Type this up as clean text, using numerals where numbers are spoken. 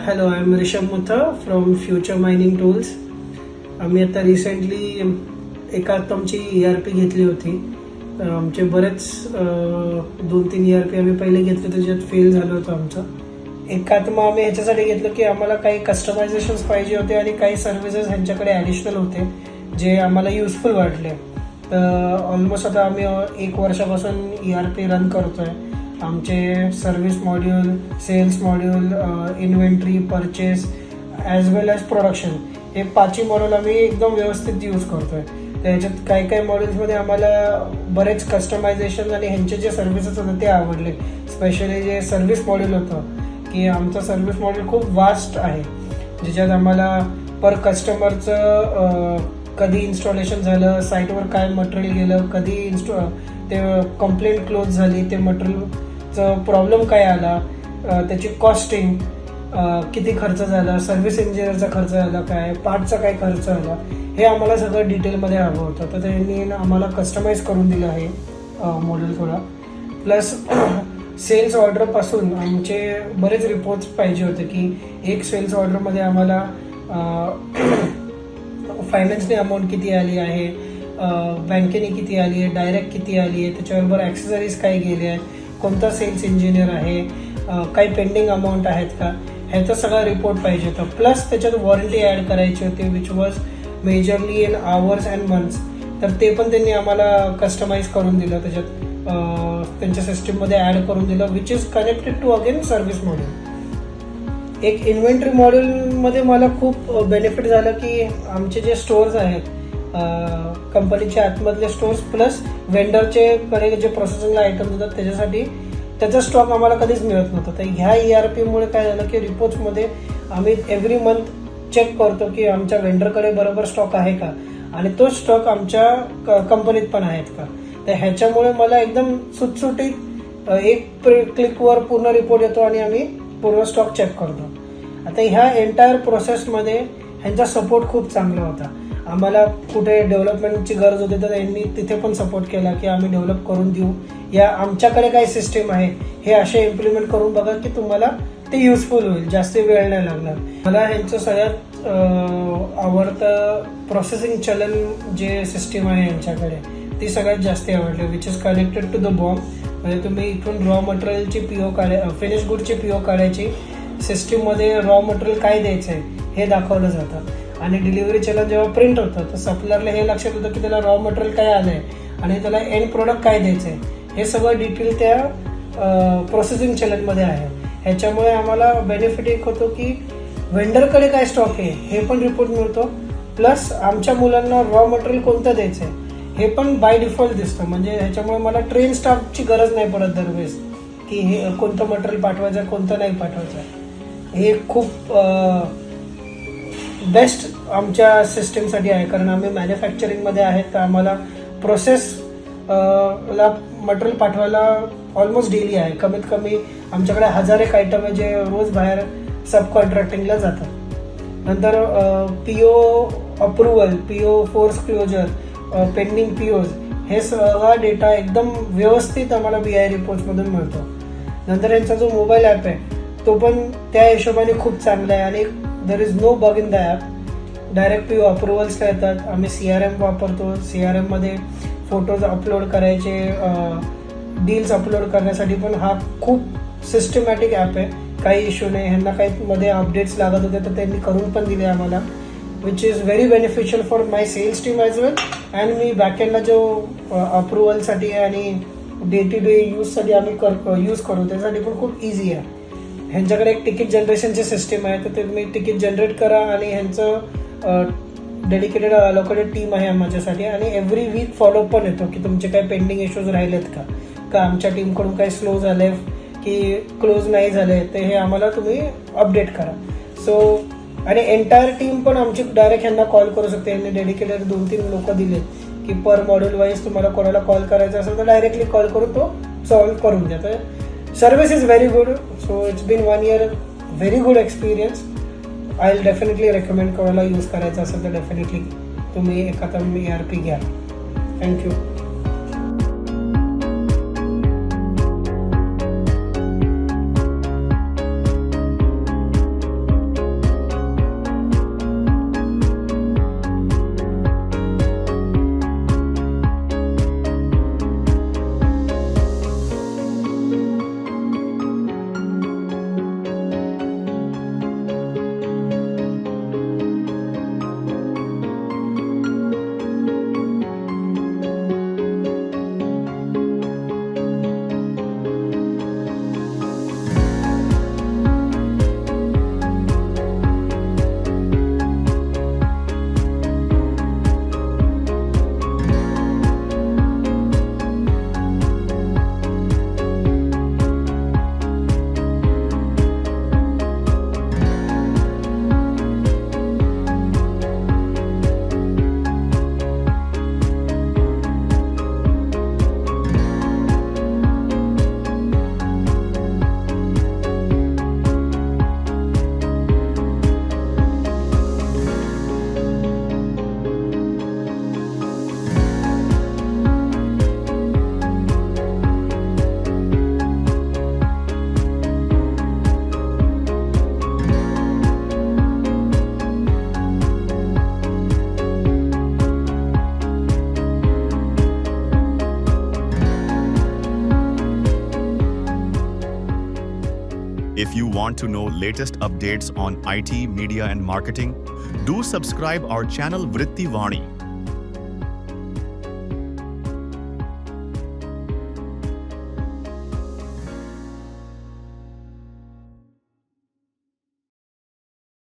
Hello, I am Rishabh Mutha from future mining tools. आम्ही आता recently एका आमची ERP घेतली होती. आमचे बरेच 2-3 ERP आम्ही पहिले घेतले, त्याच्यात फेल झालं होतं आमचं. एकात्मा आम्ही ह्याच्यासाठी घेतलं की आम्हाला काही कस्टमायझेशन्स पाहिजे होते आणि काही सर्व्हिसेस ह्यांच्याकडे ॲडिशनल होते जे आम्हाला युजफुल वाटले. तर ऑलमोस्ट आता आम्ही 1 वर्षापासून ERP रन करतो आहे. आमचे service module, sales module, inventory, purchase as well as production हे 5ही मॉड्यूल आम्ही एकदम व्यवस्थित यूज करतो आहे. त्याच्यात काही मॉड्यूल्समध्ये आम्हाला बरेच कस्टमायझेशन आणि ह्यांचे जे सर्व्हिसेस होते ते आवडले. स्पेशली जे सर्व्हिस मॉड्यूल होतं की आमचं सर्व्हिस मॉड्यूल खूप वास्ट आहे, ज्याच्यात आम्हाला पर कस्टमरचं कधी इन्स्टॉलेशन झालं, साईटवर काय मटेरियल गेलं, कधी ते कंप्लेंट क्लोज झाली, ते मटेरियलचं प्रॉब्लेम काय आला, त्याची कॉस्टिंग किती खर्च झाला, सर्व्हिस इंजिनियरचा खर्च झाला काय, पार्टचा काय खर्च आला, हे आम्हाला सगळं डिटेलमध्ये हवं होतं. तर त्यांनी आम्हाला कस्टमाइज करून दिलं आहे मॉडेल थोडा. प्लस सेल्स ऑर्डरपासून आमचे बरेच रिपोर्ट्स पाहिजे होते की एक सेल्स ऑर्डरमध्ये आम्हाला फायनान्सने अमाऊंट किती आली आहे, बँकेने किती आली आहे, डायरेक्ट किती आली आहे, त्याच्याबरोबर ॲक्सेसरीज काय गेले आहेत, कोणता सेल्स इंजिनियर आहे, काही पेंडिंग अमाऊंट आहेत का, ह्याचा सगळा रिपोर्ट पाहिजे होता. प्लस त्याच्यात वॉरंटी ॲड करायची होती which was majorly in hours and months. तर ते पण त्यांनी आम्हाला कस्टमाइज करून दिलं, त्याच्यात त्यांच्या सिस्टीममध्ये ॲड करून दिलं which is connected to again service module. एक इन्व्हेंटरी मॉड्यूलमध्ये मला खूप बेनिफिट झालं की आमचे जे स्टोअर्स आहेत, कंपनीचे आतमधले स्टोअर्स प्लस वेंडरचे कडे जे प्रोसेसिंगला आयटम देतात त्याच्यासाठी त्याचा स्टॉक आम्हाला कधीच मिळत नव्हता. तर ह्या ERPमुळे काय झालं की रिपोर्ट्समध्ये आम्ही एव्हरी मंथ चेक करतो की आमच्या वेंडरकडे बरोबर स्टॉक आहे का आणि तो स्टॉक आमच्या कंपनीत पण आहेत का. तर ह्याच्यामुळे मला एकदम सुटसुटीत एक क्लिकवर पूर्ण रिपोर्ट येतो आणि आम्ही पूर्ण स्टॉक चेक करतो. आता ह्या एंटायर प्रोसेसमध्ये ह्यांचा सपोर्ट खूप चांगला होता. आम्हाला कुठे डेव्हलपमेंटची गरज होती तर त्यांनी तिथे पण सपोर्ट केला की आम्ही डेव्हलप करून देऊ, या आमच्याकडे काय सिस्टीम आहे हे असे इम्प्लिमेंट करून बघा की तुम्हाला ते युजफुल होईल, जास्त वेळ नाही लागणार. मला ह्यांचं सगळ्यात आवडतं प्रोसेसिंग चलन जे सिस्टीम आहे यांच्याकडे ती सगळ्यात जास्त आवडली, which is connected to the BOM. म्हणजे तुम्ही इथून रॉ मटेरियलची फिनिश गुडची PO काढायची, सिस्टीममध्ये रॉ मटेरियल काय द्यायचं आहे हे दाखवलं जातं आणि डिलिव्हरी चलन जेव्हा प्रिंट होतं तर सप्लायरला हे लक्षात येतं की त्याला रॉ मटेरियल काय आलं आहे आणि त्याला एंड प्रोडक्ट काय द्यायचं आहे, हे सगळं डिटेल त्या प्रोसेसिंग चलनमध्ये आहे. ह्याच्यामुळे आम्हाला बेनिफिट एक होतो की वेंडरकडे काय स्टॉक आहे हे पण रिपोर्ट मिळतो, प्लस आमच्या मुलांना रॉ मटेरियल कोणतं द्यायचं आहे हे पण बाय डिफॉल्ट दिसतं. म्हणजे ह्याच्यामुळे मला ट्रेन स्टाफची गरज नाही पडत दरवेळेस की हे कोणतं मटेरियल पाठवायचं आहे कोणतं नाही पाठवायचं आहे. हे खूप बेस्ट आमच्या सिस्टीमसाठी आहे, कारण आम्ही मॅन्युफॅक्चरिंगमध्ये आहेत तर आम्हाला प्रोसेस ला मटेरियल पाठवायला ऑलमोस्ट डेली आहे. कमीत कमी आमच्याकडे 1000 आयटम आहे जे रोज बाहेर सब कॉन्ट्रॅक्टिंगला जातात. नंतर PO approval, PO force closure, pending POज हे सगळा डेटा एकदम व्यवस्थित आम्हाला BI रिपोर्ट्समधून मिळतो. नंतर यांचा जो मोबाईल ॲप आहे तो पण त्या हिशोबाने खूप चांगला आहे आणि there is no bug in the app. Direct PO अप्रुव्हल्सला येतात. आम्ही CRM वापरतो. CRMमध्ये फोटोज अपलोड करायचे, डील्स अपलोड करण्यासाठी पण हा खूप सिस्टमॅटिक ॲप आहे. काही इश्यू नाही. ह्यांना काही मध्ये अपडेट्स लागत होते तर त्यांनी करून पण दिले आम्हाला, which is very beneficial for my sales team as well. And मी बॅकएंडला जो अप्रुव्हलसाठी आणि डे टू डे यूजसाठी आम्ही यूज करू त्यासाठी पण खूप इझी आहे. ह्यांच्याकडे एक तिकीट जनरेशनची सिस्टीम आहे, तर तुम्ही तिकीट जनरेट करा आणि ह्यांचं डेडिकेटेड अलोकेटेड टीम आहे माझ्यासाठी आणि एव्हरी वीक फॉलोअप पण येतो की तुमचे काही पेंडिंग इश्यूज राहिलेत का आमच्या टीमकडून काही स्लो झाले की क्लोज नाही झाले, तर हे आम्हाला तुम्ही अपडेट करा. सो आणि एंटायर टीम पण आमची डायरेक्ट ह्यांना कॉल करू शकते. यांनी डेडिकेटेड 2-3 लोक दिले की पर मॉड्यूल वाईज तुम्हाला कोणाला कॉल करायचा असेल तर डायरेक्टली कॉल करून तो सॉल्व्ह करून द्या. तर service is very good. So it's been 1 year very good experience. I will definitely recommend कोणाला यूज करायचं असेल तर डेफिनेटली तुम्ही एखादा ERP घ्या. Thank you. If you want to know latest updates on IT, media and marketing, do subscribe our channel Vritti Vani